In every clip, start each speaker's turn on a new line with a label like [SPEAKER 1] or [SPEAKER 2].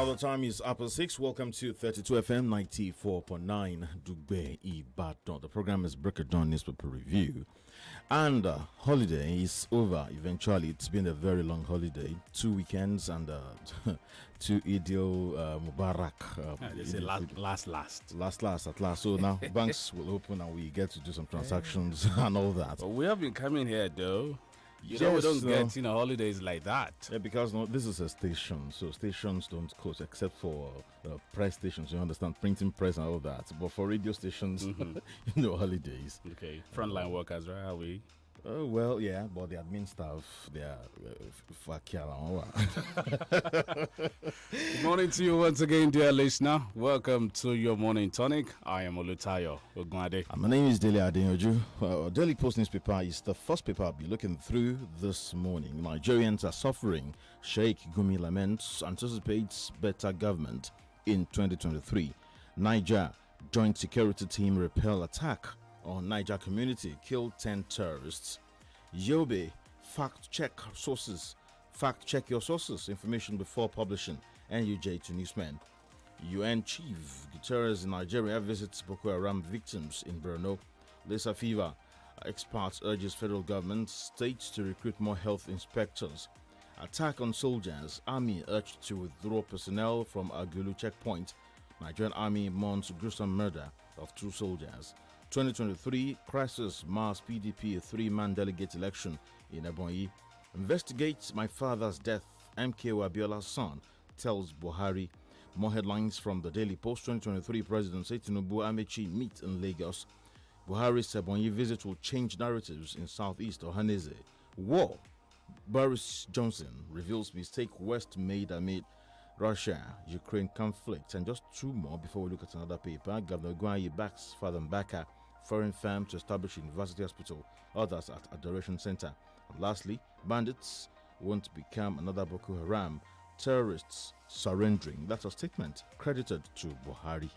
[SPEAKER 1] the time is up at 6. Welcome to 32 FM 94.9 Dugbe Ibadan. The program is Breaker Dawn Newspaper Review. And holiday is over eventually. It's been a very long holiday. 2 weekends and 2 INT'L Mubarak.
[SPEAKER 2] They say last
[SPEAKER 1] at last. So now banks will open and we get to do some transactions and all that.
[SPEAKER 2] But we have been coming here though. We
[SPEAKER 1] Yes,
[SPEAKER 2] don't get holidays like that.
[SPEAKER 1] Yeah, because this is a station, so stations don't close except for press stations. You understand, printing press and all that. But for radio stations, holidays.
[SPEAKER 2] Okay, frontline workers, right? Are we?
[SPEAKER 1] Well, yeah, but the admin staff, they are
[SPEAKER 2] Good morning to you once again, dear listener. Welcome to your morning tonic. I am Olutayo Ogwade.
[SPEAKER 1] My name is Dele Adeyoju. Daily Post newspaper is the first paper I'll be looking through this morning. Nigerians are suffering. Sheikh Gumi laments, anticipates better government in 2023. Niger joint security team repel attack on Niger community, killed 10 terrorists. Yobe, fact check your sources, information before publishing. NUJ to newsmen. UN Chief Guterres in Nigeria visits Boko Haram victims in Borno. Lisa fever, experts urges federal government, states to recruit more health inspectors. Attack on soldiers, army urged to withdraw personnel from Agulu checkpoint. Nigerian army mourns gruesome murder of 2 soldiers. 2023 crisis Mars PDP 3-man delegate election in Ebonyi. Investigates my father's death. MKO Abiola's son tells Buhari. More headlines from the Daily Post. 2023 President Tinubu Amechi meet in Lagos. Buhari's Ebonyi visit will change narratives in Southeast Ohaneze. War. Boris Johnson reveals mistake West made amid Russia-Ukraine conflict. And just 2 more before we look at another paper. Governor Gwayi backs Father Mbaka, foreign firm to establish university hospital, others at Adoration Center. And lastly, bandits won't become another Boko Haram, terrorists surrendering. That's a statement credited to Buhari.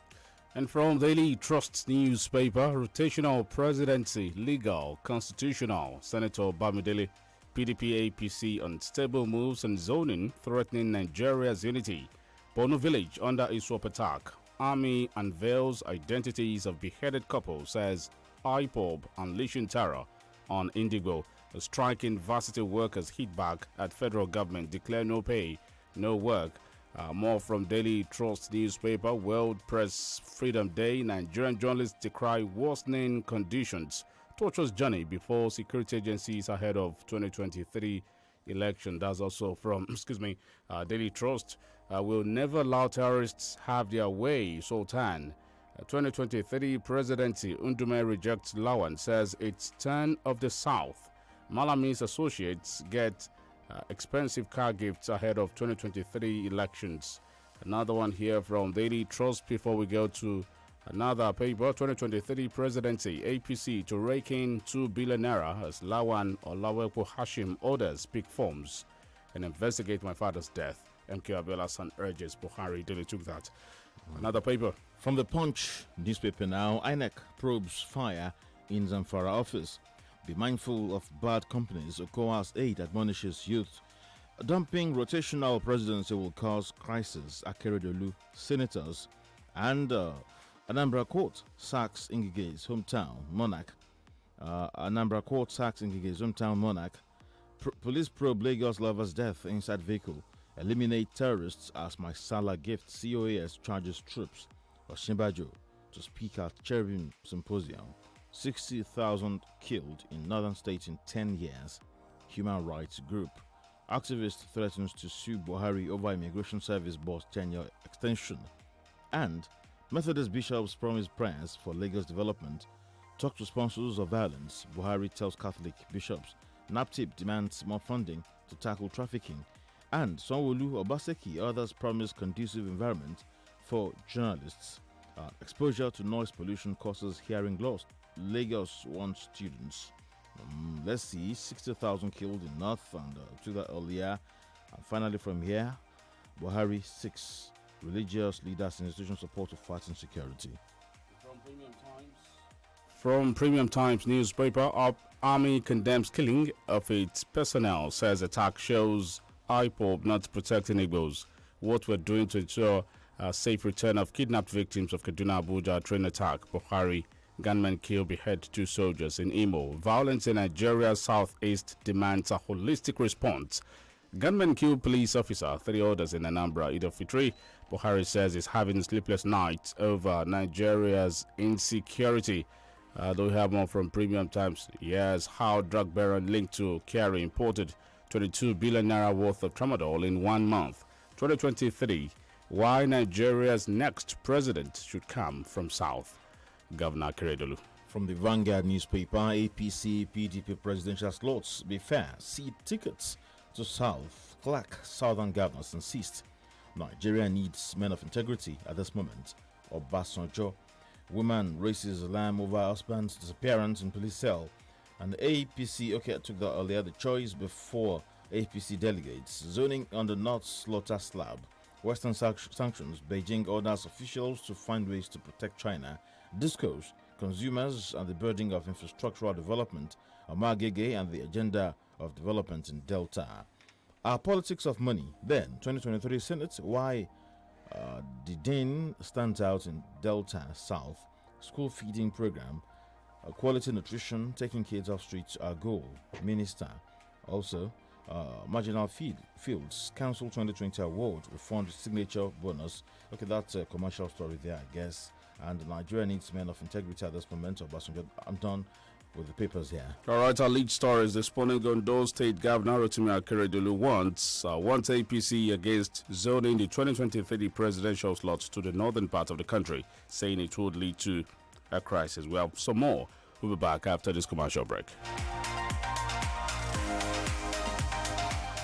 [SPEAKER 2] And from Daily Trust newspaper, rotational presidency, legal, constitutional, Senator Bamidele, PDP APC unstable moves and zoning threatening Nigeria's unity. Borno village under ISWAP attack. Army unveils identities of beheaded couple, says IPOB unleashing terror on Indigo. Striking varsity workers hit back at federal government, declare no pay, no work. More from Daily Trust newspaper. World Press Freedom Day. Nigerian journalists decry worsening conditions. Torturous journey before security agencies ahead of 2023 election. That's also from, Daily Trust. Will never allow terrorists have their way, Sultan. 2023 presidency, Undume rejects Lawan, says it's turn of the South. Malami's associates get expensive car gifts ahead of 2023 elections. Another one here from Daily Trust before we go to another paper. 2023 presidency, APC to rake in 2 billion naira as Lawan Olawepo Hashim orders big forms and investigate my father's death. MK Abiola's son urges Buhari. Daily took that. Another paper.
[SPEAKER 1] From the Punch newspaper now, INEC probes fire in Zamfara office. Be mindful of bad companies. Okowa's aid admonishes youth. Dumping rotational presidency will cause crisis. Akeredolu, senators, and Anambra Court sacks Ngige's hometown monarch. Anambra Court sacks Ngige's hometown monarch. Police probe Lagos lover's death inside vehicle. Eliminate terrorists as my Salah gift. COAS charges troops. Osinbajo to speak at Cherubim Symposium. 60,000 killed in northern states in 10 years. Human rights group. Activist threatens to sue Buhari over immigration service boss tenure extension. And Methodist bishops promise prayers for Lagos development. Talk to sponsors of violence. Buhari tells Catholic bishops. NAPTIP demands more funding to tackle trafficking. And Sanwo-Olu, Obaseki, others promise conducive environment for journalists. Exposure to noise pollution causes hearing loss. Lagos wants students. Let's see, 60,000 killed in North and to that earlier. And finally from here, Buhari 6 religious leaders and institutions support to fight insecurity.
[SPEAKER 2] From Premium Times newspaper, Army condemns killing of its personnel, says attack shows IPOB not protecting Igbos. what we're doing to ensure a safe return of kidnapped victims of Kaduna Abuja train attack. Buhari, gunmen kill, behead 2 soldiers in Imo. Violence in Nigeria's southeast demands a holistic response. Gunmen kill police officer, 3 others in Anambra, Eid al-Fitr. Buhari says he's having sleepless nights over Nigeria's insecurity. Though we have more from Premium Times. Yes, how drug baron linked to Kerry imported 22 billion naira worth of tramadol in 1 month. 2023, why Nigeria's next president should come from South. Governor Keredolu.
[SPEAKER 1] From the Vanguard newspaper, APC PDP presidential slots be fair. Seat tickets to South. Clark, Southern governors insist. Nigeria needs men of integrity at this moment. Obasanjo. Woman raises alarm over husband's disappearance in police cell. And the APC, took that earlier, the choice before APC delegates. Zoning on the North Slaughter Slab. Western sanctions. Beijing orders officials to find ways to protect China. Discourse. Consumers and the burden of infrastructural development. Amagege and the agenda of development in Delta. Our politics of money. Then, 2023 Senate. Why the Dean stands out in Delta South. School feeding program. Quality nutrition. Taking kids off streets. Our goal. Minister. Also, marginal fields. Council 2020 award. Reformed signature bonus. That's a commercial story there, I guess. And Nigeria needs men of integrity at this moment. I'm done with the papers here.
[SPEAKER 2] All right, our lead story is responding on Ondo State Governor Rotimi Akeredolu wants APC against zoning the 2023 presidential slots to the northern part of the country, saying it would lead to a crisis. We have some more. We'll be back after this commercial break.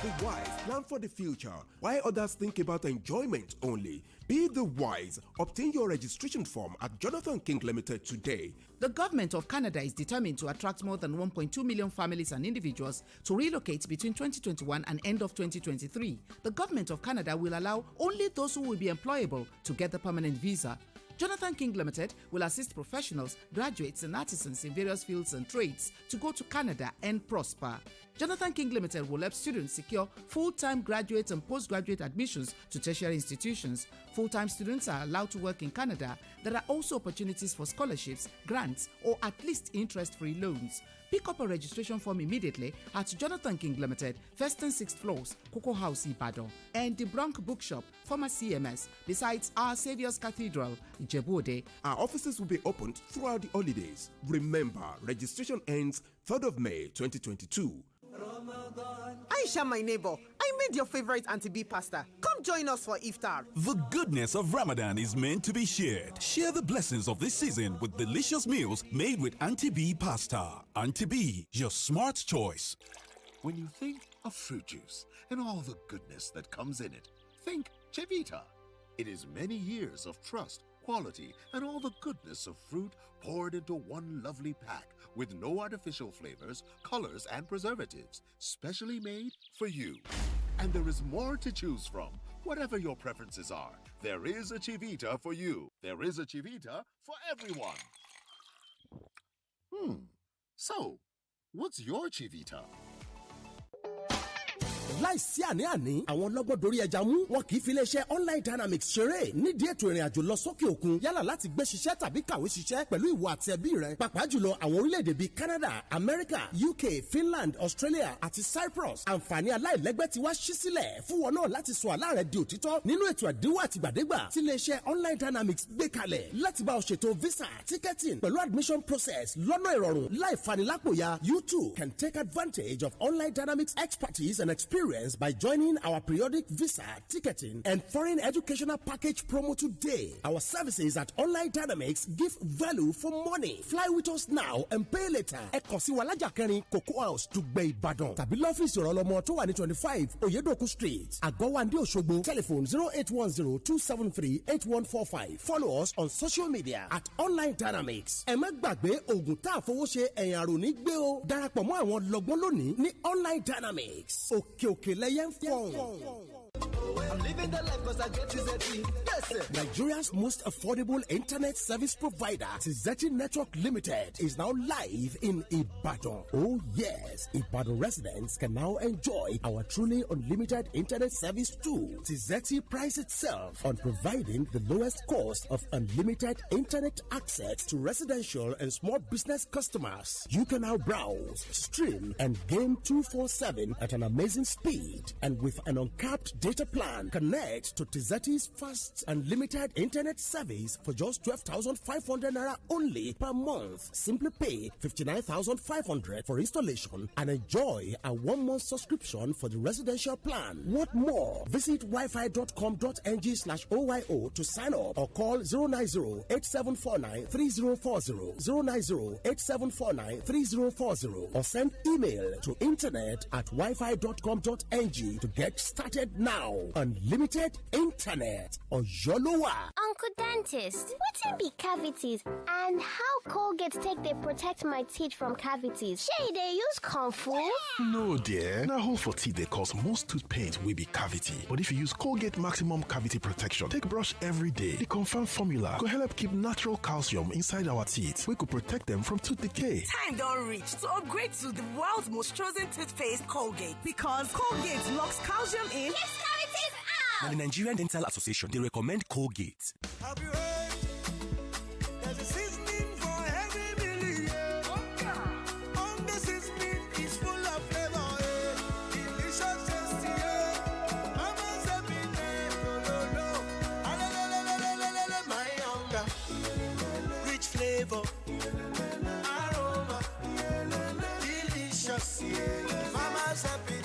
[SPEAKER 3] The wise plan for the future, while others think about enjoyment only. Be the wise. Obtain your registration form at Jonathan King Limited today.
[SPEAKER 4] The government of Canada is determined to attract more than 1.2 million families and individuals to relocate between 2021 and end of 2023. The government of Canada will allow only those who will be employable to get the permanent visa. Jonathan King Limited will assist professionals, graduates and artisans in various fields and trades to go to Canada and prosper. Jonathan King Limited will help students secure full-time graduate and postgraduate admissions to tertiary institutions. Full-time students are allowed to work in Canada. There are also opportunities for scholarships, grants, or at least interest-free loans. Pick up a registration form immediately at Jonathan King Limited, 1st and 6th floors, Cocoa House, Ibadan, and the Bronx Bookshop, former CMS, besides Our Saviour's Cathedral, Ijebu-Ode.
[SPEAKER 3] Our offices will be opened throughout the holidays. Remember, registration ends 3rd of May 2022.
[SPEAKER 5] Aisha, my neighbor, I made your favorite Auntie B pasta. Come join us for iftar.
[SPEAKER 6] The goodness of Ramadan is meant to be shared. Share the blessings of this season with delicious meals made with Auntie B pasta. Auntie B, your smart choice.
[SPEAKER 7] When you think of fruit juice and all the goodness that comes in it, think Chivita. It is many years of trust, quality, and all the goodness of fruit poured into one lovely pack with no artificial flavors, colors, and preservatives, specially made for you. And there is more to choose from. Whatever your preferences are, there is a Chivita for you. There is a Chivita for everyone. So, what's your Chivita?
[SPEAKER 8] láìsí àní-àní àwọn ọlọ́gbọ́n dorí ẹja mú wọn kì í fi iléeṣẹ́ online dynamics ṣeré nídìí ètò ìrìn àjò lọ sókè òkun yálà láti gbé ṣiṣẹ́ tàbí kàwé ṣiṣẹ́ pẹ̀lú ìwọ àti ẹbí rẹ pàápàá jùlọ àwọn orílẹ̀-èdè bíi Canada, America, UK, Finland, Australia àti Cyprus. àǹfààní aláìlẹ́gbẹ́ ti wá ṣí sílẹ̀ fún wọn náà láti sọ àlá rẹ di òtítọ́ nínú ètò ẹ̀dínwó àtìgbàdégbà tí iléeṣẹ́ online dynamics gbé kalẹ̀ láti bá ọ ṣètò visa ticketing pẹ̀lú admission process lọ́nà ìrọ̀rùn láì fanilápòyà. You too can take advantage of online dynamics expertise and experience by joining our periodic visa, ticketing, and foreign educational package promo today. Our services at Online Dynamics give value for money. Fly with us now and pay later. Ẹ kàn sí wa lájà kẹrin Cocoa House, Dùgbẹ̀ Ìbàdàn. Tàbí lọ́fíìsì ìrànlọ́mọ tó wà ní 25 Oyedoku Street, Àgọ́wandé Òṣogbo. Telephone 0810-273-8145. Follow us on social media at Online Dynamics. Ẹ má gbàgbé oògùn tá a fowó ṣe ẹ̀yìn àrùn ní gbé o. Darapọ̀ mọ́ àwọn lọ́gbọ́n lónìí ní Online Dynamics. Òkè lẹ́yẹ ń fọ̀hún.
[SPEAKER 9] I'm living the life because I get Tizeti. Yes, sir.
[SPEAKER 8] Nigeria's most affordable internet service provider, Tizeti Network Limited, is now live in Ibadan. Oh yes, Ibadan residents can now enjoy our truly unlimited internet service too. Tizeti prides itself on providing the lowest cost of unlimited internet access to residential and small business customers. You can now browse, stream, and game 247 at an amazing speed. And with an uncapped data plan, connect to Tizeti's fast unlimited internet service for just 12,500 naira only per month. Simply pay 59,500 for installation and enjoy a 1-month subscription for the residential plan. What more? Visit wifi.com.ng/OYO to sign up or call 090-8749-3040, 090-8749-3040, or send email to internet@wifi.com.ng to get started now. Unlimited internet on Yolowa.
[SPEAKER 10] Uncle Dentist, wetin be cavities and how Colgate take dey protect my teeth from cavities? Shey dey use comfort?
[SPEAKER 11] No dear, na hole for teeth dey cause most tooth pain wey be cavity. But if you use Colgate Maximum Cavity Protection take brush every day, the confirmed formula go help keep natural calcium inside our teeth wey go protect them from tooth decay.
[SPEAKER 12] Time don reach to upgrade to the world's most chosen toothpaste, Colgate, because Colgate locks calcium in.
[SPEAKER 10] Yes, cavities out!
[SPEAKER 13] Now the Nigerian Dental Association, they recommend Colgate.
[SPEAKER 9] Have you heard? There's a seasoning for every meal, yeah. On the seasoning is full of flavor, yeah. Delicious, tasty, yeah. Mama's happy, no. My hunger. Rich flavor. Aroma. Delicious, yeah. Mama's happy,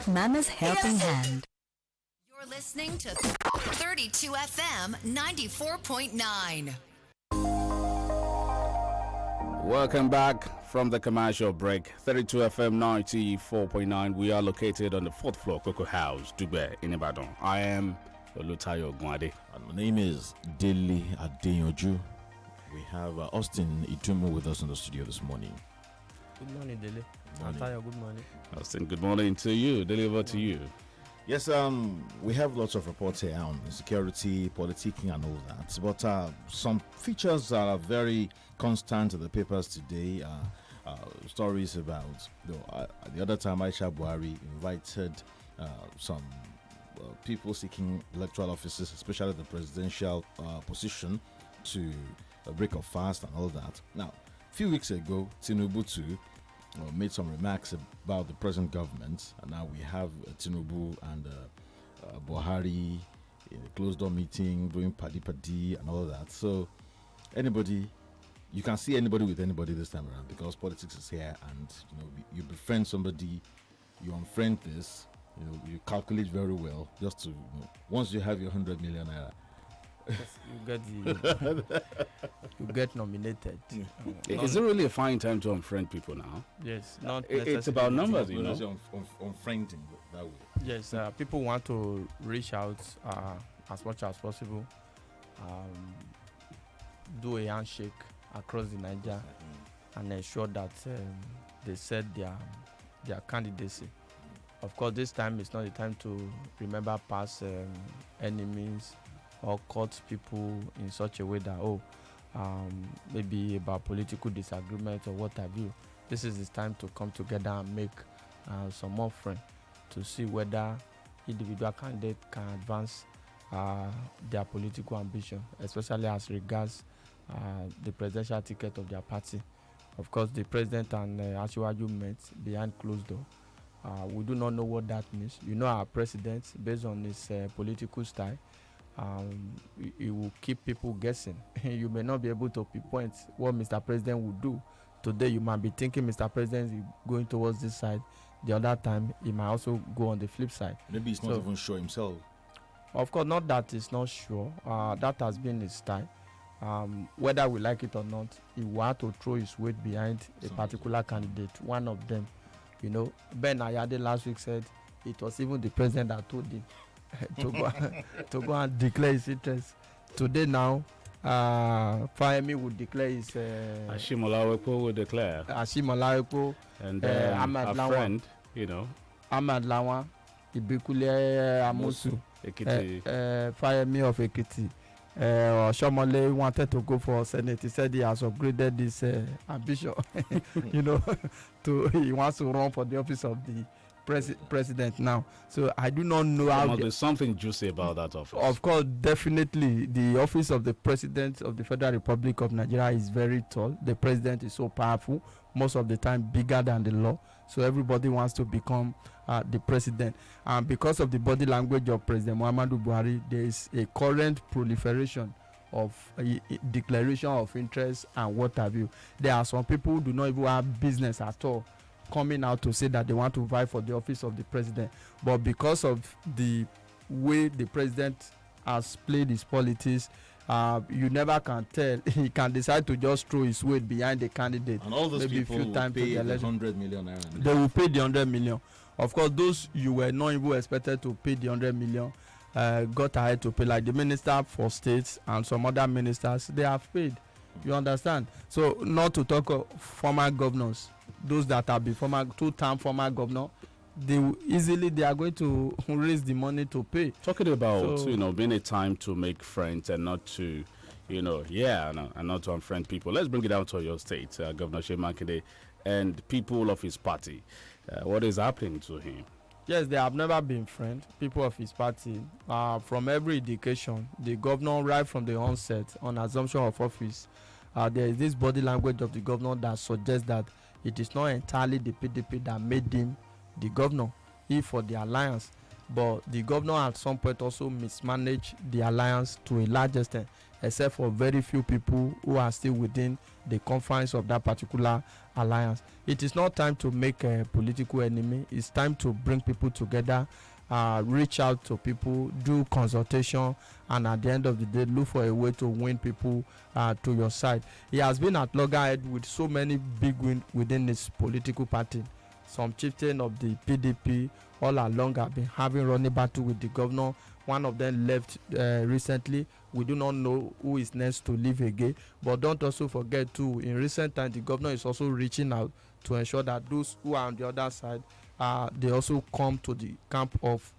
[SPEAKER 14] Mama's Helping Hand.
[SPEAKER 15] You're listening to 32 FM 94.9.
[SPEAKER 2] Welcome back from the commercial break. 32 FM 94.9. We are located on the 4th floor, Cocoa House, Dubai, in Ibadan. I am Olutayo Gwade.
[SPEAKER 1] And my name is Dele Adeyoju. We have Austin Itumo with us in the studio this morning.
[SPEAKER 16] Good morning, Dele. Olutayo, good morning.
[SPEAKER 2] Austin, good morning to you. Deliver to you.
[SPEAKER 1] Yes, we have lots of reports here on security, politicking, and all that. But some features that are very constant in the papers today are stories about. The other time, Aisha Buhari invited some people seeking electoral offices, especially the presidential position, to a break of fast and all that. Now, a few weeks ago, Tinubu too made some remarks about the present government, and now we have Tinubu and Buhari in a closed-door meeting doing paddy and all that. So you can see anybody with anybody this time around, because politics is here, and you befriend somebody, you unfriend this, you calculate very well just to once you have your 100 million naira.
[SPEAKER 16] Yes, you get nominated.
[SPEAKER 2] Is it really a fine time to unfriend people now?
[SPEAKER 16] Yes, not
[SPEAKER 2] it's about numbers,
[SPEAKER 1] unfriending that way.
[SPEAKER 16] Yes, people want to reach out as much as possible, do a handshake across the Niger, and ensure that they set their candidacy. Of course, this time is not the time to remember past enemies or cut people in such a way that maybe about political disagreement or what have you. This is the time to come together and make some more friends to see whether individual candidates can advance their political ambition, especially as regards the presidential ticket of their party. Of course, the president and Asiwaju met behind closed door. We do not know what that means. Our president, based on his political style, it will keep people guessing. You may not be able to pinpoint what Mr. President will do. Today you might be thinking Mr. President is going towards this side. The other time he might also go on the flip side.
[SPEAKER 1] Maybe he's not even sure himself.
[SPEAKER 16] Of course, not that he's not sure. That has been his style. Whether we like it or not, he will have to throw his weight behind a particular candidate. One of them, Ben Ayade last week said it was even the president that told him to go and declare his interest. Today now, Fayemi would declare his.
[SPEAKER 2] Ashimolawepo would declare.
[SPEAKER 16] Ashimolawepo.
[SPEAKER 2] And a friend,
[SPEAKER 16] Ahmad Lawan, Ibikule Amosu, Fayemi of Ekiti. Shomole wanted to go for Senate. He said he has upgraded his ambition. He wants to run for the office of the president now. So I do not know how.
[SPEAKER 2] There must be something juicy about that office.
[SPEAKER 16] Of course, definitely, the office of the president of the Federal Republic of Nigeria is very tall. The president is so powerful, most of the time bigger than the law. So everybody wants to become the president. And because of the body language of President Muhammadu Buhari, there is a current proliferation of declaration of interest and what have you. There are some people who do not even have business at all coming out to say that they want to vie for the office of the president. But because of the way the president has played his politics, you never can tell. He can decide to just throw his weight behind the candidate.
[SPEAKER 1] And all those
[SPEAKER 16] maybe
[SPEAKER 1] people will pay the 100 million naira.
[SPEAKER 16] They will pay the 100 million. Of course, those you were not even expected to pay the 100 million got ahead to pay, like the minister for states and some other ministers. They have paid. You understand? So not to talk of former governors, those that have been two-term former governor, they are going to raise the money to pay.
[SPEAKER 2] Talking about being a time to make friends and not to and not to unfriend people. Let's bring it down to your state, Governor Seyi Makinde and people of his party. What is happening to him?
[SPEAKER 16] Yes, they have never been friends, people of his party. From every indication, the governor, right from the onset, on assumption of office, there is this body language of the governor that suggests that it is not entirely the PDP that made him the governor, if for the alliance. But the governor at some point also mismanaged the alliance to a large extent, except for very few people who are still within the confines of that particular alliance. It is not time to make a political enemy. It's time to bring people together, reach out to people, do consultation, and at the end of the day, look for a way to win people to your side. He has been at loggerhead with so many big wins within his political party. Some chieftain of the PDP all along have been having running battle with the governor. One of them left recently. We do not know who is next to leave again. But don't also forget too, in recent times, the governor is also reaching out to ensure that those who are on the other side, they also come to the camp of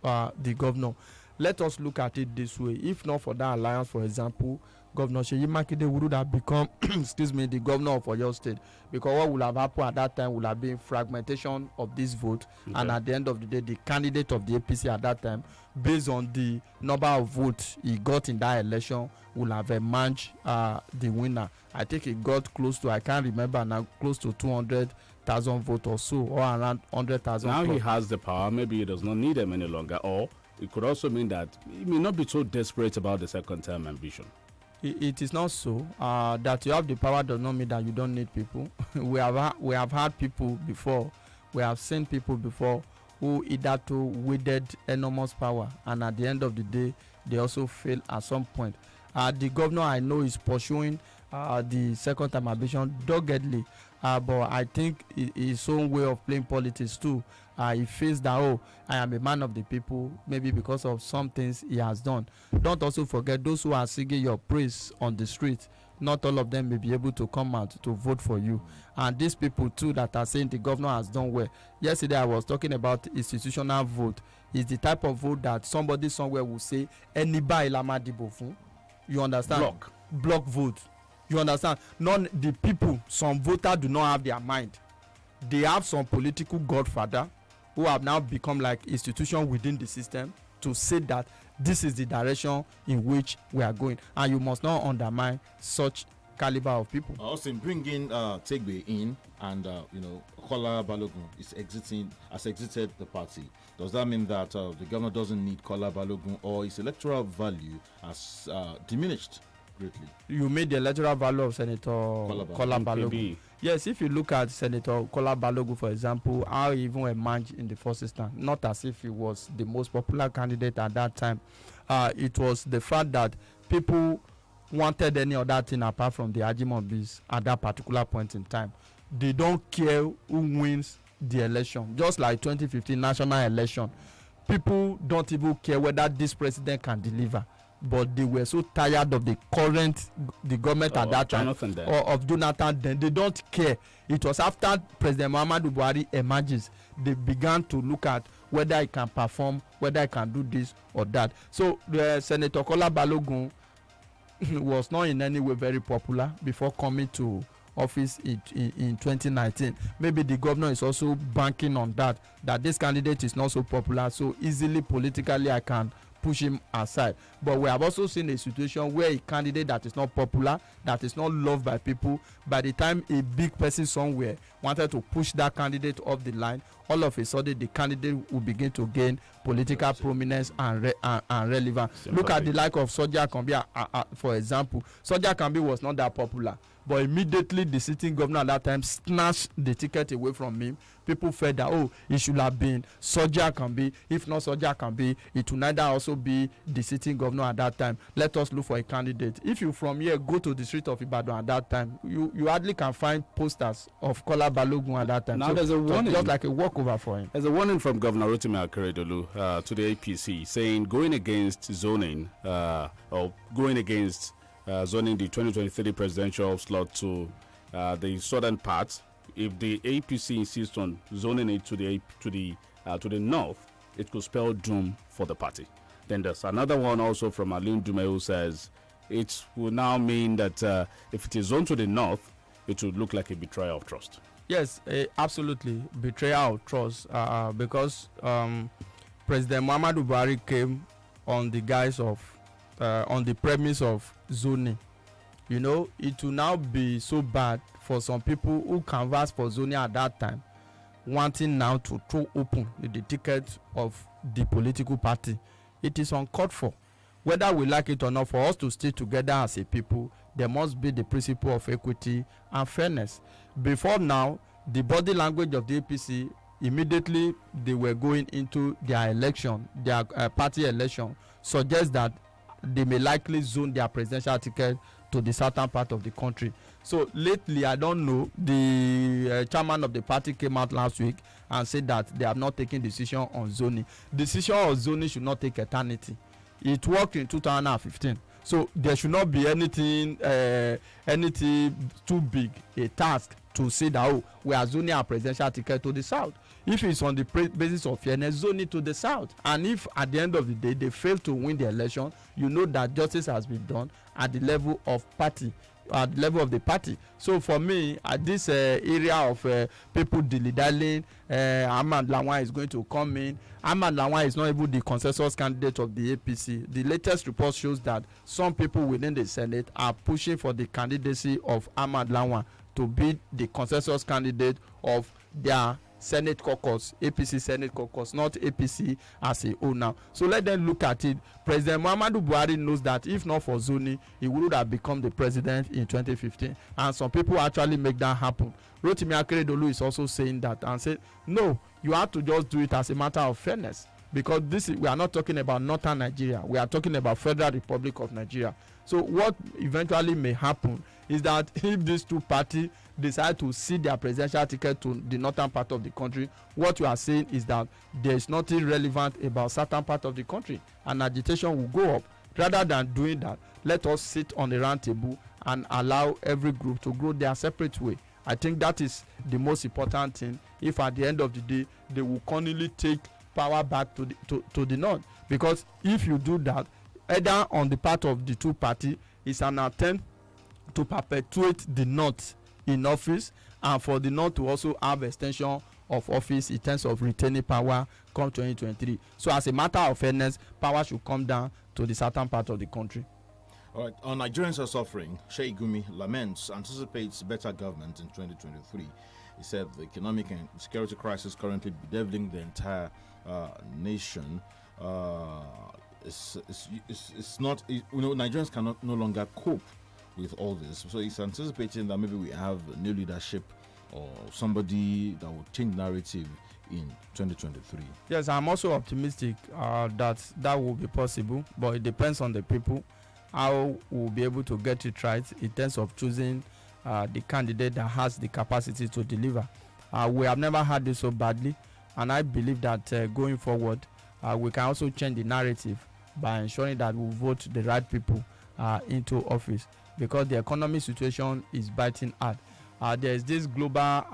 [SPEAKER 16] the governor. Let us look at it this way. If not for that alliance, for example, Governor Seyi Makinde would have become, the governor of Oyo State. Because what would have happened at that time would have been fragmentation of this vote. Okay. And at the end of the day, the candidate of the APC at that time, based on the number of votes he got in that election, would have emerged the winner. I think he got close to, I can't remember now, close to 200,000 votes or so, or around 100,000.
[SPEAKER 2] Now he has the power. Maybe he does not need them any longer. Or it could also mean that he may not be so desperate about the second-term ambition.
[SPEAKER 16] It is not so. That you have the power does not mean that you don't need people. we have had people before. We have seen people before who either wielded enormous power, and at the end of the day, they also fail at some point. The governor I know is pursuing the second-term ambition doggedly, but I think his own way of playing politics too. He feels that, I am a man of the people, maybe because of some things he has done. Don't also forget those who are singing your praise on the street. Not all of them may be able to come out to vote for you. And these people too that are saying the governor has done well. Yesterday I was talking about institutional vote. It's the type of vote that somebody somewhere will say, anybody lama dibo fun. You understand? Block vote. You understand? The people, some voters do not have their mind. They have some political godfather who have now become like institution within the system to say that this is the direction in which we are going, and you must not undermine such caliber of people.
[SPEAKER 1] Austin, bringing Tegbe in, and Kola Balogun has exited the party. Does that mean that the governor doesn't need Kola Balogun, or his electoral value has diminished greatly?
[SPEAKER 16] You made the electoral value of Senator Kola Balogun. Yes, if you look at Senator Kola Balogun, for example, how he even emerged in the first instance, not as if he was the most popular candidate at that time. It was the fact that people wanted any other thing apart from the Ajimobis at that particular point in time. They don't care who wins the election. Just like 2015 national election, people don't even care whether this president can deliver. but they were so tired of the government at that time, or of Jonathan then. They don't care. It was after President Muhammadu Buhari emerges, they began to look at whether he can perform, whether he can do this or that. So Senator Kola Balogun was not in any way very popular before coming to office in 2019. Maybe the governor is also banking on that this candidate is not so popular, so easily politically I can push him aside. But we have also seen a situation where a candidate that is not popular, that is not loved by people, by the time a big person somewhere wanted to push that candidate off the line, all of a sudden the candidate will begin to gain political prominence and relevance. Look at the like of Soja Kambi, for example. Soja Kambi was not that popular, but immediately the sitting governor at that time snatched the ticket away from him. People felt that, it should have been Soja Kambi. If not Soja Kambi, it will neither also be the sitting governor at that time. Let us look for a candidate. If you from here go to the street of Ibadan at that time, you hardly can find posters of Kola Balogun at that time.
[SPEAKER 2] Now
[SPEAKER 16] so
[SPEAKER 2] there's a warning.
[SPEAKER 16] Just like a walkover for him.
[SPEAKER 2] There's a warning from Governor Rotimi Akeredolu to the APC saying going against zoning or going against zoning the 2023 presidential slot to the southern part. If the APC insists on zoning it to the north, it could spell doom for the party. Then there's another one also from Alun Dume who says it will now mean that if it is zoned to the north, it would look like a betrayal of trust.
[SPEAKER 16] Yes, absolutely, betrayal of trust, because President Muhammadu Buhari came on the guise of, on the premise of zoning. You know, it will now be so bad for some people who canvassed for zoning at that time, wanting now to throw open the ticket of the political party. It is uncalled for. Whether we like it or not, for us to stay together as a people, there must be the principle of equity and fairness. Before now, the body language of the APC, immediately they were going into their election, their party election, suggests that they may likely zone their presidential ticket to the southern part of the country. So lately, I don't know, the chairman of the party came out last week and said that they have not taken decision on zoning. Decision on zoning should not take eternity. It worked in 2015. So there should not be anything too big, a task to say that, we are zoning our presidential ticket to the south. If it's on the basis of fairness, zone it to the south. And if at the end of the day they fail to win the election, you know that justice has been done at the level of party, at the level of the party. So for me, at this area of people dilly-dallying, Ahmad Lawan is going to come in. Ahmad Lawan is not even the consensus candidate of the APC. The latest report shows that some people within the Senate are pushing for the candidacy of Ahmad Lawan to be the consensus candidate of their Senate caucus, APC Senate caucus, not APC as a whole now. So let them look at it. President Muhammadu Buhari knows that if not for zoning, he would have become the president in 2015. And some people actually make that happen. Rotimi Akeredolu is also saying that and said, no, you have to just do it as a matter of fairness. Because we are not talking about northern Nigeria. We are talking about Federal Republic of Nigeria. So what eventually may happen is that if these two parties decide to cede their presidential ticket to the northern part of the country, what you are saying is that there is nothing relevant about certain part of the country, and agitation will go up. Rather than doing that, let us sit on a round table and allow every group to grow their separate way. I think that is the most important thing. If at the end of the day they will continually take power back to the north, because if you do that, either on the part of the two parties, it's an attempt to perpetuate the north in office, and for the north to also have extension of office in terms of retaining power come 2023. So as a matter of fairness, power should come down to the southern part of the country.
[SPEAKER 1] All right, our Nigerians are suffering. Sheikh Gumi laments, anticipates better government in 2023. He said the economic and security crisis currently bedeviling the entire nation. It's not, Nigerians cannot no longer cope with all this. So he's anticipating that maybe we have new leadership or somebody that will change narrative in 2023.
[SPEAKER 16] Yes, I'm also optimistic that will be possible, but it depends on the people how we'll be able to get it right in terms of choosing the candidate that has the capacity to deliver. We have never had this so badly, and I believe that going forward we can also change the narrative by ensuring that we vote the right people into office, because the economic situation is biting hard. There is this global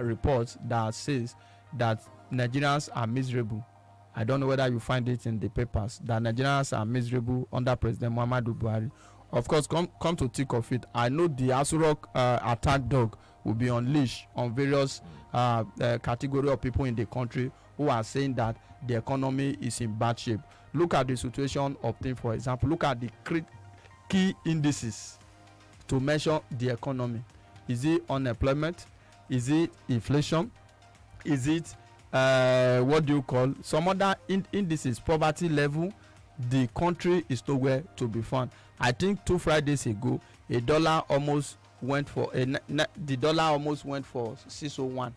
[SPEAKER 16] report that says that Nigerians are miserable. I don't know whether you find it in the papers, that Nigerians are miserable under President Muhammadu Buhari. Of course, come to think of it, I know the Asurok attack dog will be unleashed on various category of people in the country who are saying that the economy is in bad shape. Look at the situation of things. For example, look at the key indices to measure the economy. Is it unemployment? Is it inflation? Is it what do you call some other indices, poverty level? The country is nowhere to be found. I think 2 Fridays ago, the dollar almost went for 601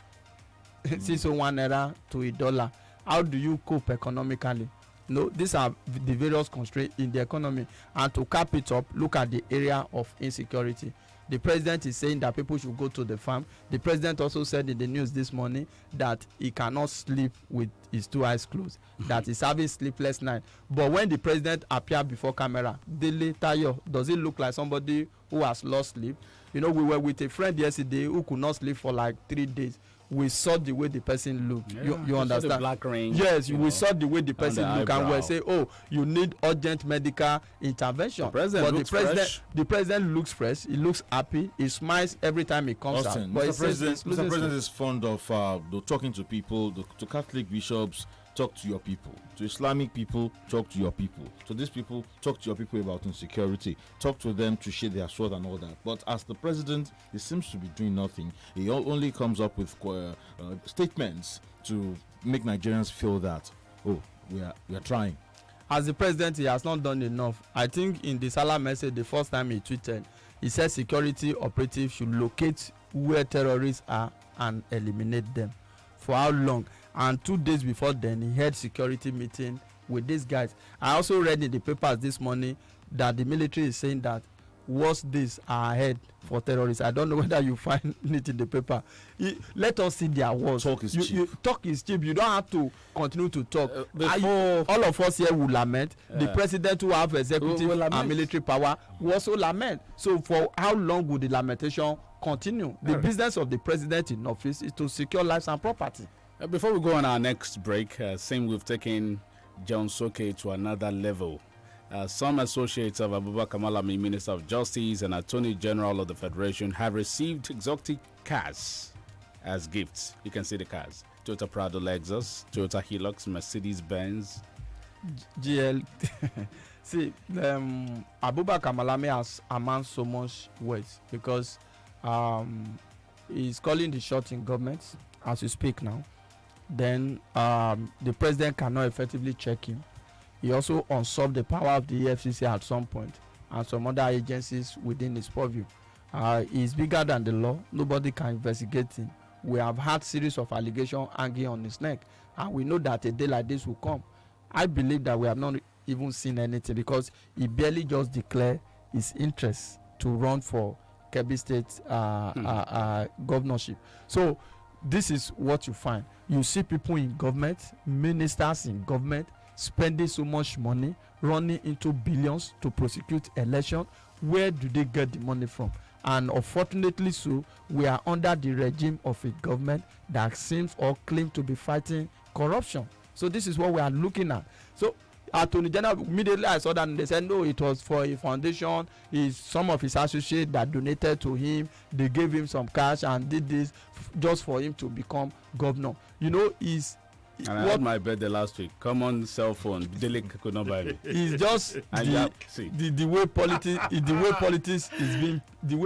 [SPEAKER 16] 601 naira to a dollar. How do you cope economically? No, these are the various constraints in the economy. And to cap it up, look at the area of insecurity. The president is saying that people should go to the farm. The president also said in the news this morning that he cannot sleep with his 2 eyes closed, that he's having sleepless night. But when the president appeared before camera, Dele Tayo, does it look like somebody who has lost sleep? You know, we were with a friend yesterday who could not sleep for like 3 days. We saw the way the person looked.
[SPEAKER 2] Yeah,
[SPEAKER 16] you understand?
[SPEAKER 2] the black ring.
[SPEAKER 16] Yes, we saw the way the person looked, and we say, "Oh, you need urgent medical intervention."
[SPEAKER 2] The president looks fresh.
[SPEAKER 16] The president looks fresh. He looks happy. He smiles every time he comes
[SPEAKER 1] Austin,
[SPEAKER 16] out. But
[SPEAKER 1] Mr. President is fond of talking to people, to Catholic bishops. Talk to your people. To Islamic people, talk to your people. To these people, talk to your people about insecurity. Talk to them to share their sword and all that. But as the president, he seems to be doing nothing. He only comes up with statements to make Nigerians feel that, oh, we are trying.
[SPEAKER 16] As the president, he has not done enough. I think in the Salah message, the first time he tweeted, he said security operatives should locate where terrorists are and eliminate them. For how long? And 2 days before then, he had security meeting with these guys. I also read in the papers this morning that the military is saying that worse days are ahead for terrorists. I don't know whether you find it in the paper. Let us see their words.
[SPEAKER 1] Talk is cheap.
[SPEAKER 16] Talk is cheap. You don't have to continue to talk. All of us here will lament. The president who have executive and military power will also lament. So for how long will the lamentation continue? The business of the president in office is to secure lives and property.
[SPEAKER 2] Before we go on our next break, saying we've taken John Soke to another level. Some associates of Abubakar Malami, Minister of Justice and Attorney General of the Federation, have received exotic cars as gifts. You can see the cars. Toyota Prado Lexus, Toyota Hilux, Mercedes-Benz.
[SPEAKER 16] GL. See, Abubakar Malami has amassed so much words because he's calling the shot in government as we speak now. Then the president cannot effectively check him. He also usurped the power of the EFCC at some point and some other agencies within his purview. He's bigger than the law. Nobody can investigate him. We have had series of allegations hanging on his neck, and we know that a day like this will come. I believe that we have not even seen anything because he barely just declared his interest to run for Kebbi State governorship. So this is what you find. You see people in government, ministers in government, spending so much money, running into billions to prosecute election. Where do they get the money from? And unfortunately so, we are under the regime of a government that seems or claims to be fighting corruption. So this is what we are looking at. So Attorney General, immediately I saw that and they said no, it was for a foundation. Some of his associates that donated to him, they gave him some cash and did this just for him to become governor. You know,
[SPEAKER 2] and I had my birthday last week. Come on, cell phone. Dele could not buy me.
[SPEAKER 16] It's just the way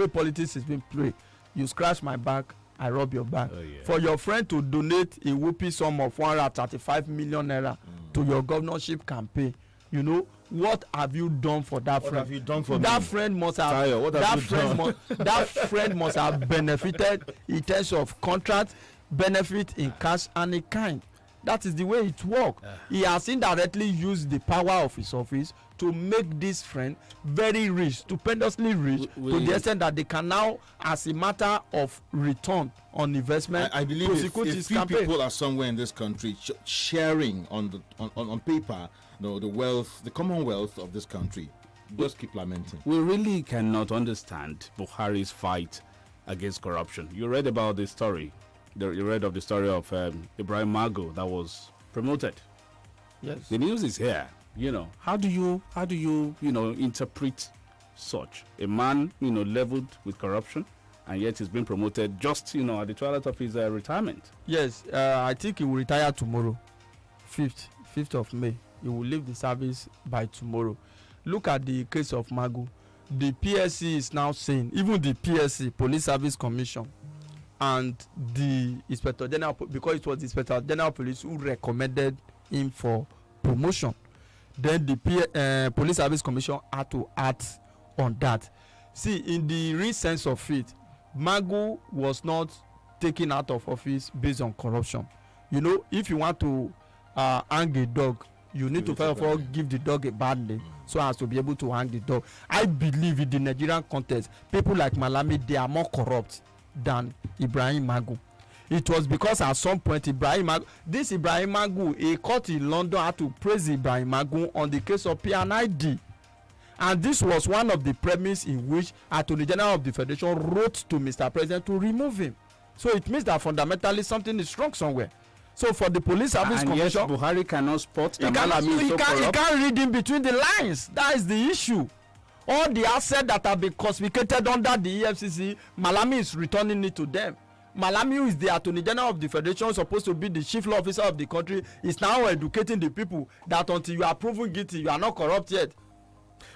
[SPEAKER 16] politics is being played. You scratch my back, I rub your back. For your friend to donate a whooping sum of 135 million naira to your governorship campaign, you know, what have you done for that friend?
[SPEAKER 1] What have you done for
[SPEAKER 16] that
[SPEAKER 1] me?
[SPEAKER 16] Friend must have that friend must have benefited in terms of contract, benefit in cash and in kind. That is the way it works. He has indirectly used the power of his office to make this friend very rich, stupendously rich, to the extent that they can now, as a matter of return on investment,
[SPEAKER 1] I believe if few people are somewhere in this country sharing on paper, the wealth, the commonwealth of this country, just keep lamenting.
[SPEAKER 2] We really cannot understand Buhari's fight against corruption. You read about the story. You read of the story of Ibrahim Mago that was promoted.
[SPEAKER 16] Yes.
[SPEAKER 2] The news is here. How do you interpret such a man leveled with corruption, and yet he's been promoted just at the twilight of his retirement?
[SPEAKER 16] Yes, I think he will retire tomorrow, 5th of May. He will leave the service by tomorrow. Look at the case of Mago. The PSC is now saying, even the PSC, Police Service Commission, and the Inspector General, because it was the Inspector General Police who recommended him for promotion, then the Police Service Commission had to act on that. See, in the real sense of it, Mago was not taken out of office based on corruption. If you want to hang a dog, you need to first of all give the dog a bad name so as to be able to hang the dog. I believe in the Nigerian context, people like Malami, they are more corrupt than Ibrahim Mago. It was because at some point Ibrahim Mago, a court in London had to praise Ibrahim Mago on the case of PNID, and this was one of the premise in which Attorney General of the Federation wrote to Mr. President to remove him. So it means that fundamentally something is wrong somewhere. So for the Police Service Commission,
[SPEAKER 2] yes, Buhari cannot spot
[SPEAKER 16] he can't read in between the lines. That is the issue. All the assets that have been confiscated under the EFCC, Malami is returning it to them. Malami, who is the Attorney General of the Federation, supposed to be the chief law officer of the country, is now educating the people that until you are proven guilty, you are not corrupt yet.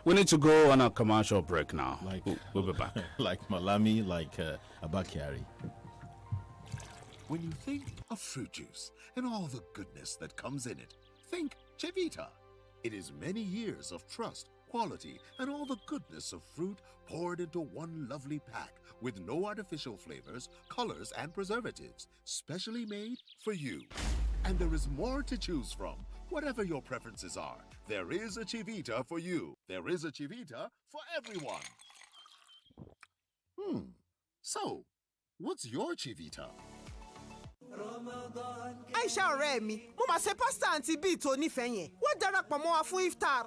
[SPEAKER 2] We need to go on a commercial break now. We'll be back.
[SPEAKER 1] Like Malami, like Abakari.
[SPEAKER 7] When you think of fruit juice and all the goodness that comes in it, think Chivita. It is many years of trust, quality, and all the goodness of fruit poured into one lovely pack with no artificial flavors, colors, and preservatives, specially made for you. And there is more to choose from. Whatever your preferences are, there is a Chivita for you. There is a Chivita for everyone. So, what's your Chivita?
[SPEAKER 5] Aisha ọ̀rẹ́ mi, mo máa ṣe pásítà àǹtí bíi tó nífẹ̀ẹ́ yẹn. Wọ́n darapọ̀ mọ́ wa fún iftar.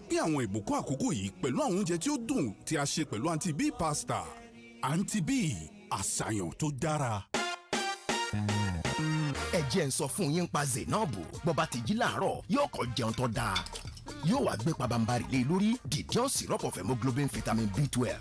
[SPEAKER 6] Bí àwọn ìbùkún àkókò yìí pẹ̀lú àwọn oúnjẹ tí ó dùn tí a ṣe pẹ̀lú Aunty B pasta. Aunty B, àṣàyàn tó dára.
[SPEAKER 8] Ẹ jẹ́ n sọ fún yín pa Zainabu, bó bá ti jí láàárọ̀ yóò kọ́ jẹun tó dáa. Yóò wá gbé pabambarì lé lórí Didion syrup of hemoglobin vitamin B12.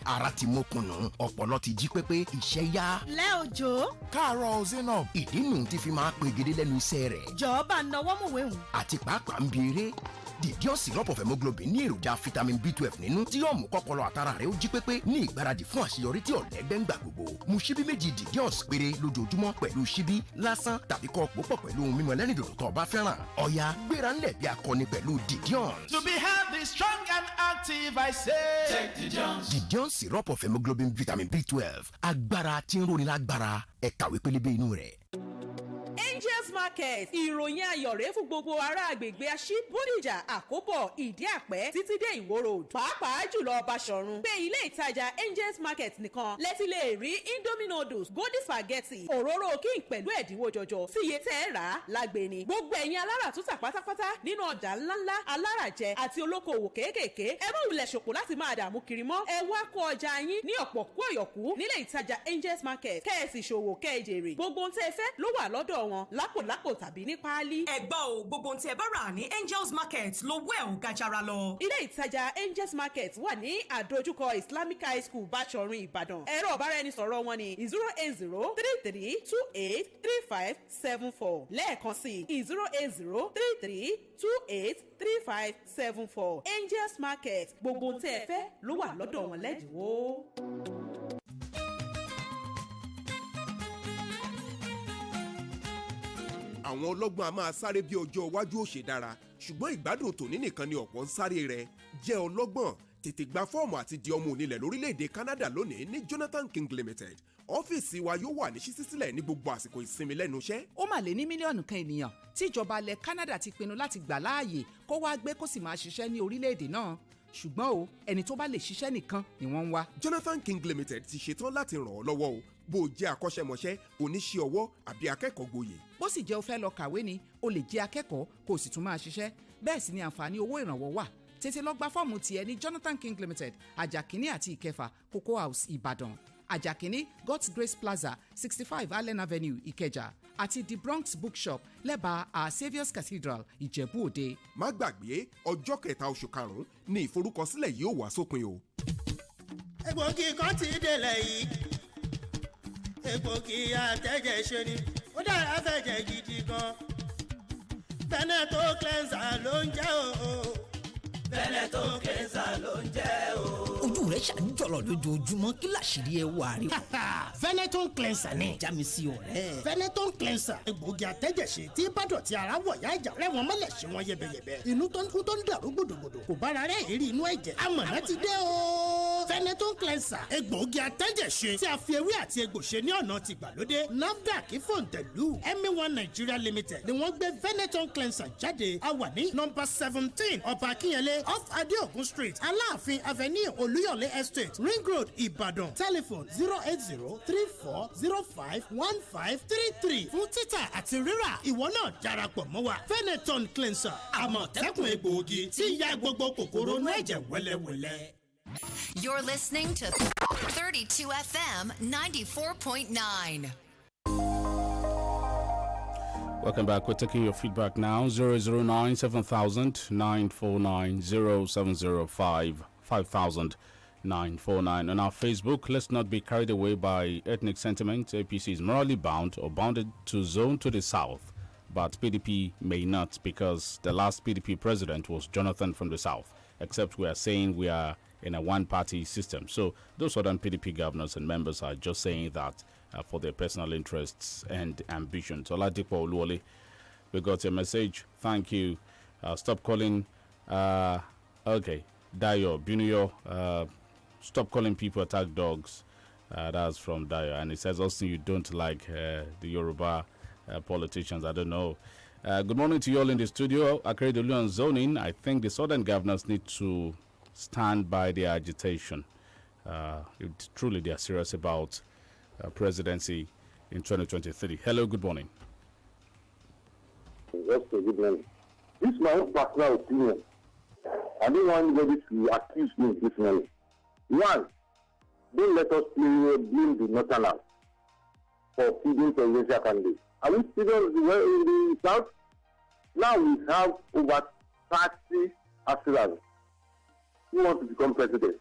[SPEAKER 8] Ara ti mókùnù, ọpọlọ ti jí pépé, iṣẹ́ yá.
[SPEAKER 12] Lẹ́ òjò.
[SPEAKER 8] Káàárọ̀ Zainab, ìdí nù ti fi máa pegedé lẹ́nu iṣẹ́ rẹ̀.
[SPEAKER 12] Jọ̀ọ́ bá náwó mú wéhùn.
[SPEAKER 8] Àti pàápàá ń bi eré. Didion syrup of hemoglobin ní èròjà vitamin B12 nínú tí yóò mú kọ́pọlọ àtara rẹ̀ ó jí pépé ní ìgbáradì fún àṣeyọrí tí ọ̀lẹ́gbẹ́ ń gbà gbogbo. Mu ṣíbí méjì Didion péré lójoojúmọ́ pẹ̀lú ṣíbí lásán tàbí kó pòpọ̀ pẹ̀lú ohun mímu ẹlẹ́rìndòdò tó bá fẹ́ràn. Ọ̀yá gbéra ńlẹ̀ bí akọni pẹ̀lú Didion.
[SPEAKER 17] To be healthy, strong and active, I say. Take Didion.
[SPEAKER 8] Didion syrup of hemoglobin vitamin B12. Agbára tí ń roni lágbára. Ẹ kàwé pélébé inú rẹ̀.
[SPEAKER 18] Angels Market ìròyìn ayọ̀ rèé fún gbogbo ará àgbègbè Aṣí Bódìjà Àkóbọ̀ Ìdí Àpẹ́ títí dé Ìwó Road pàápàá jùlọ Báṣọ̀run pé ilé ìtajà Angels Market nìkan lẹ́tí lè rí Indomie noodles Golden spaghetti òróró king pẹ̀lú ẹ̀dínwó jọjọ sí iye tẹ́ ẹ rà á lágbèni gbogbo ẹ̀yin alára tútà pátápátá nínú ọjà ńláńlá alárajẹ àti olókoòwò kéékèèké ẹ má wulẹ̀ ṣòpò láti máa dààmú kiri mọ́ ẹ wá kó ọjà yín ní ọ̀pọ̀ kú ọ̀yọ̀kú nílé ìtajà Angels Market kẹ́ẹ̀sì ṣòwò kẹ́ẹ̀jèrè gbogbo ohun tẹ́ ẹ fẹ́ ló wà lọ́dọ̀ wọn lápòlápò tàbí ní páálí.
[SPEAKER 12] ẹ gbọ́ o gbogbo ohun tí ẹ bá rà ní Angels Market ló wẹ̀ ò gajara lọ.
[SPEAKER 18] ilé ìtajà Angels Market wà ní àdójúkọ Islamic High School Báṣọ̀run Ìbàdàn ẹ̀rọ ọ̀báraẹnisọ̀rọ̀ wọn ni 08033283574 lẹ́ẹ̀kan sí 08033283574 Angels Market gbogbo ohun tí ẹ fẹ́ ló wà lọ́dọ̀ wọn lẹ́dínwó.
[SPEAKER 3] àwọn ọlọ́gbọ́n a máa sáré bí ọjọ́ iwájú ó ṣe dára ṣùgbọ́n ìgbádùn tòní nìkan ni ọ̀pọ̀ ń sáré rẹ̀ jẹ́ ọlọ́gbọ́n tètè gba fọ́ọ̀mù àti di ọmọ onílẹ̀ lórílẹ̀‐èdè Canada lónìí ní Jonathan King Limited. ọ́fíìsì wa yóò wà ní ṣíṣí sílẹ̀ ní gbogbo àsìkò ìsinmi lẹ́nu iṣẹ́.
[SPEAKER 4] ó mà lé ní mílíọ̀nù kan ènìyàn tí ìjọba ilẹ̀ Canada ti pinnu láti gbà láàyè kó wá gbé kó sì máa ṣiṣẹ́ ní orílẹ̀‐èdè náà. ṣùgbọ́n o ẹni tó bá lè ṣiṣẹ́ nìkan ni wọ́n ń wá.
[SPEAKER 3] Jonathan King Limited ti ṣetán láti ràn ọ́ lọ́wọ́ o bó o jẹ́ akọ́ṣẹ́mọṣẹ́ oníṣẹ́ ọwọ́ àbí akẹ́kọ̀ọ́ gboyè.
[SPEAKER 4] bó sì jẹ́ o fẹ́ lọ kàwé ni o lè jẹ́ akẹ́kọ̀ọ́ kó o sì tún máa ṣiṣẹ́ bẹ́ẹ̀ sì ni àǹfààní owó ìrànwọ́ wà. tètè lọ gba fọ́ọ̀mù tiẹ̀ ní Jonathan King Limited ajakini àti ìkẹfà Cocoa House Ìbàdàn, ajakini God's Grace Plaza 65 Allen Avenue Ìkẹjà àti the Bronx Bookshop lẹ́bàá Our Saviour's Cathedral Ìjẹ̀bú Òde.
[SPEAKER 3] má gbàgbé ọjọ́ 3 oṣù karùn-ún ni ìforúkọsílẹ̀ yóò wá sópin o.
[SPEAKER 19] egbògi kan ti délẹ̀ yìí egbògi àtẹ̀jẹ̀ ṣe ni ó dára fẹ̀jẹ̀ gidi gan. Veneto cleanser ló ń jẹ́ o. Veneto cleanser ló ń jẹ́ o.
[SPEAKER 20] ojú rẹ̀ ṣàǹjọ̀lọ̀ lójoojúmọ́ kí làṣírí ẹ wà rí.
[SPEAKER 19] Veneto cleanser ni.
[SPEAKER 20] já mi sí ọ̀rẹ́.
[SPEAKER 19] Veneto cleanser egbògi àtẹ̀jẹ̀ṣe tí bàdọ̀tí ara wọ̀ yá ìjà rẹ̀ wọ́n mọ́lẹ̀ ṣe wọ́n yẹbẹyẹbẹ. inú tó ń kú tó ń dàrú gbòdògbòdò kò bára rẹ̀ èrí inú ẹ̀jẹ̀. amọ̀nà ti dé o. Veneto cleanser egbògi àtẹ̀jẹ̀ṣe tí a fi ewé àti egbò ṣe ní ọ̀nà tìgbàlódé. NAFDAC fòǹtẹ̀lù MA1 Nigeria Limited ni wọ́n gbé Veneto cleanser jáde. a wà ní nọ́mbà 17 ọba akínyẹlé off Adeokun Street Aláàfin Avenue Olúyọ̀lé Estate Ring Road Ìbàdàn. telephone 08034051533 fún títà àti rírà. ìwọ náà darapọ̀ mọ́ wa. Veneton cleanser àmọ̀tẹ́kùn egbòogi tí ń ya gbogbo kòkòrò inú ẹ̀jẹ̀ wẹ́lẹ́wẹ́lẹ́.
[SPEAKER 15] You're listening to 32 FM 94.9.
[SPEAKER 2] Welcome back. We're taking your feedback now. 009 7000 949 0705 5000 949. On our Facebook, let's not be carried away by ethnic sentiment. APC is morally bound or bounded to zone to the south, but PDP may not because the last PDP president was Jonathan from the south, except we are saying we are in a one-party system. So those other PDP governors and members are just saying that for their personal interests and ambitions. Oladipo Oluwole, we got your message. Thank you. Stop calling. Okay, Dayo Bunuyo. Stop calling people attack dogs. That's from Dayo. And it says also you don't like the Yoruba politicians. I don't know. Good morning to you all in the studio. Akeredolu on zoning. I think the southern governors need to stand by their agitation. Truly, they are serious about presidency in 2023. Hello, good morning.
[SPEAKER 21] Yes, good morning. This is my own personal opinion. I don't want anybody to accuse me this morning. One, don't let us blame the Northerners for feeding presidential candidates. Are we still in the South? Now we have over 30 aspirants who want to become president.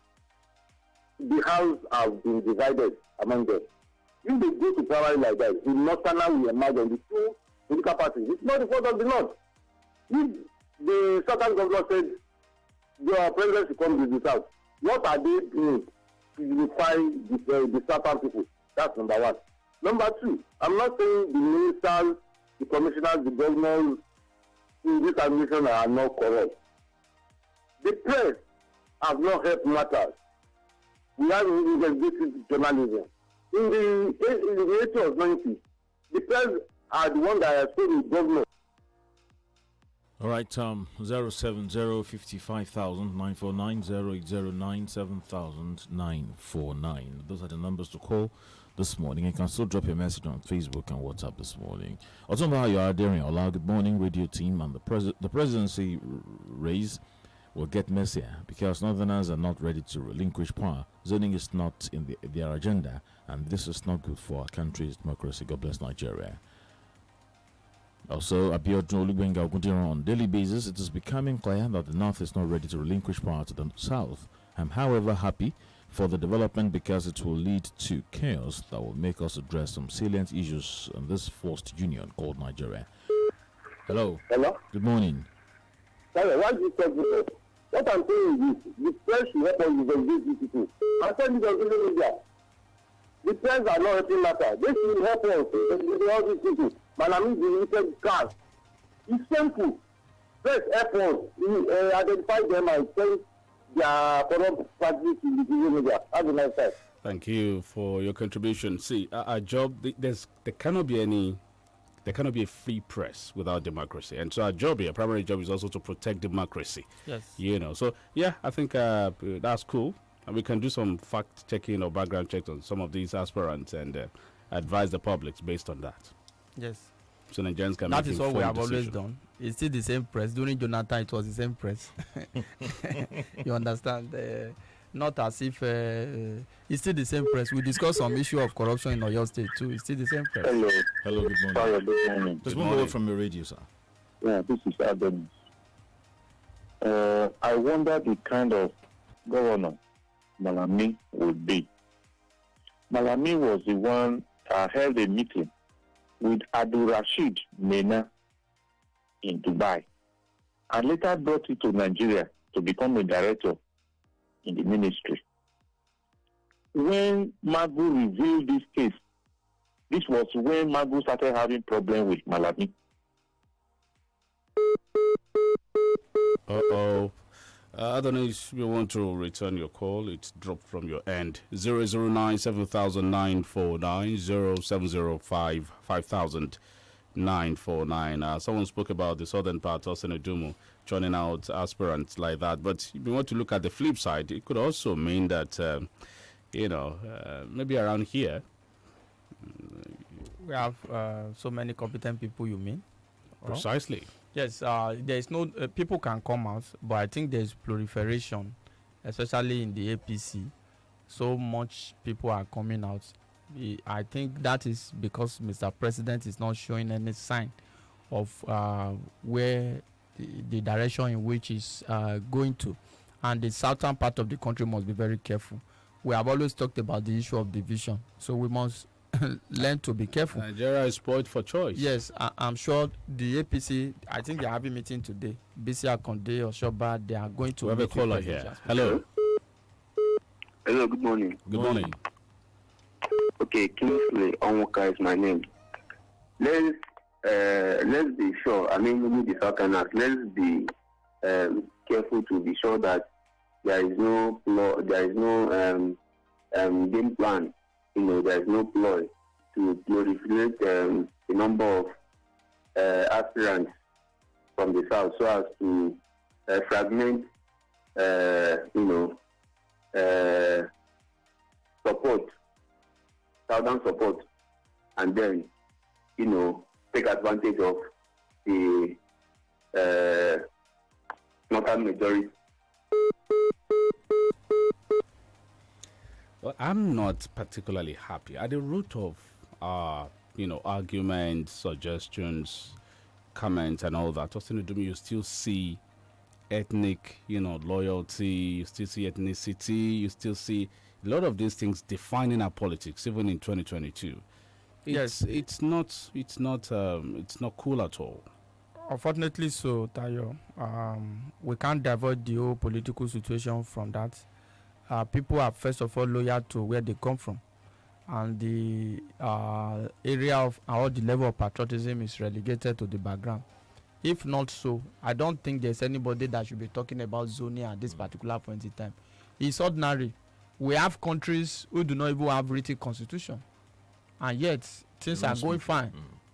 [SPEAKER 21] The House has been divided among them. If they go to primary like that, the Northerner will emerge on the two political parties. It's not the fault of the North. If the Southern governor said the president should come to the South, what are they doing to unify the Southern people? That's number one. Number two, I'm not saying the ministers, the commissioners, the governors in this administration are not corrupt. The press has not helped matters. We have investigative journalism. In the 80s or 90s, the press are the one that exposed the government.
[SPEAKER 1] All right, 070-55,949-0809-7000-949. Those are the numbers to call this morning. You can still drop your message on Facebook and WhatsApp this morning. Also, how you are doing? Ola, good morning, radio team. And the presidency race will get messier because Northerners are not ready to relinquish power. Zoning is not in their agenda, and this is not good for our country's democracy. God bless Nigeria. Also, Abiodun Olugbenga Ogundiran, on a daily basis, it is becoming clear that the North is not ready to relinquish power to the South. I'm, however, happy for the development because it will lead to chaos that will make us address some salient issues in this forced union called Nigeria. Hello.
[SPEAKER 21] Hello.
[SPEAKER 1] Good morning.
[SPEAKER 21] Sorry, why you talk this? What I'm saying is the press should help us engage these people. I said this on social media. The press are not helping matter. They should help us with all these people. Manami deleted cars. It's simple. Press help us. Identify them and send corrupt practice in the TV media. Have a nice time.
[SPEAKER 2] Thank you for your contribution. See, our job, there cannot be a free press without democracy. And so our job here, primary job, is also to protect democracy.
[SPEAKER 16] Yes.
[SPEAKER 2] So yeah, I think that's cool. And we can do some fact checking or background checks on some of these aspirants and advise the public based on that.
[SPEAKER 16] Yes.
[SPEAKER 2] So Nigerians can
[SPEAKER 16] that
[SPEAKER 2] make
[SPEAKER 16] is what we have
[SPEAKER 2] decision.
[SPEAKER 16] always done. It's still the same press. During Jonathan, it was the same press. You understand? Not as if it's still the same press. We discussed some issue of corruption in Oyo State too. It's still the same press.
[SPEAKER 21] Hello.
[SPEAKER 1] Hello, good morning.
[SPEAKER 21] Sorry, good morning.
[SPEAKER 1] Just move away from your radio, sir.
[SPEAKER 21] Yeah, this is Adam. I wonder the kind of governor Malami would be. Malami was the one held a meeting with Abdul Rashid Mena in Dubai and later brought it to Nigeria to become a director in the ministry. When Magu revealed this case, this was when Magu started having problems with Malami.
[SPEAKER 2] I don't know if you want to return your call. It's dropped from your end. 009 7949 0705 500949. Someone spoke about the southern part of Senedumu churning out aspirants like that. But if you want to look at the flip side, it could also mean that, maybe around here.
[SPEAKER 16] We have so many competent people, you mean?
[SPEAKER 2] Precisely.
[SPEAKER 16] Yes, there is no people can come out, but I think there is proliferation, especially in the APC. So much people are coming out. I think that is because Mr. President is not showing any sign of where the direction in which is going to, and the southern part of the country must be very careful. We have always talked about the issue of division, so we must learn to be careful.
[SPEAKER 2] Nigeria is spoiled for choice.
[SPEAKER 16] Yes, I'm sure the APC, I think they're having a meeting today. BC Akonde or Shoba, they are going to
[SPEAKER 2] have a caller here. Hello.
[SPEAKER 21] Hello, good morning.
[SPEAKER 2] Good morning.
[SPEAKER 21] Okay, Kingsley Onwuka is my name. Let's be sure, we need the Southerners, let's be careful to be sure that there is no game plan. There is no ploy to proliferate the number of aspirants from the south so as to fragment, southern support, and then, take advantage of the northern majority.
[SPEAKER 2] Well, I'm not particularly happy. At the root of, arguments, suggestions, comments, and all that, you still see ethnic, loyalty, you still see ethnicity, you still see a lot of these things defining our politics, even in 2022. It's not cool at all.
[SPEAKER 16] Unfortunately, so Tayo, we can't divert the whole political situation from that. People are first of all loyal to where they come from, and the area of or the level of patriotism is relegated to the background. If not so, I don't think there's anybody that should be talking about zoning at this particular point in time. It's ordinary. We have countries who do not even have written constitution, and yet things are going fine.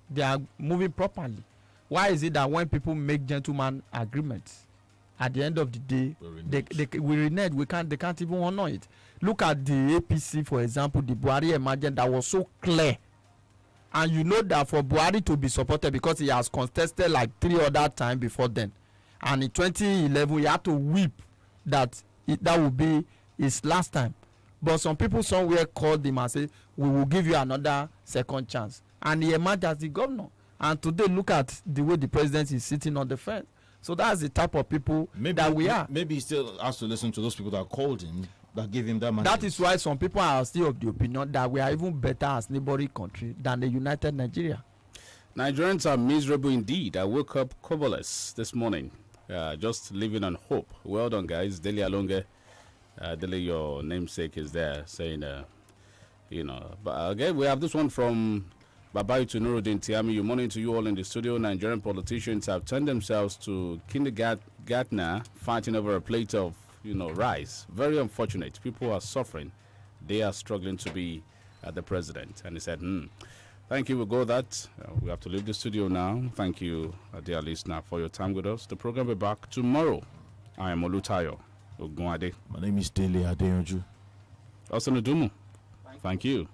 [SPEAKER 16] They are moving properly. Why is it that when people make gentleman agreements, at the end of the day, we renege. They can't even honor it. Look at the APC, for example, the Buhari emergence that was so clear. And you know that for Buhari to be supported, because he has contested like 3 other times before then. And in 2011, he had to weep that that would be his last time. But some people somewhere called him and said, we will give you another second chance. And he emerged as the governor. And today, look at the way the president is sitting on the fence. So that's the type of people that we are.
[SPEAKER 1] Maybe he still has to listen to those people that called him, that gave him that money.
[SPEAKER 16] That is why some people are still of the opinion that we are even better as neighboring country than the United Nigeria.
[SPEAKER 2] Nigerians are miserable indeed. I woke up coverless this morning, just living on hope. Well done, guys. Dele Alonge, Dele, your namesake is there saying, But again, we have this one from Babayu to Nuruddin Tiami. Good morning to you all in the studio. Nigerian politicians have turned themselves to kindergartner fighting over a plate of rise. Very unfortunate. People are suffering. They are struggling to be the president. And he said, Thank you. We'll go that. We have to leave the studio now. Thank you, dear listener, for your time with us. The program will be back tomorrow. I am Olutayo Ogunade.
[SPEAKER 1] My name is Dele Adeyanju.
[SPEAKER 2] Osanudumu. Thank you.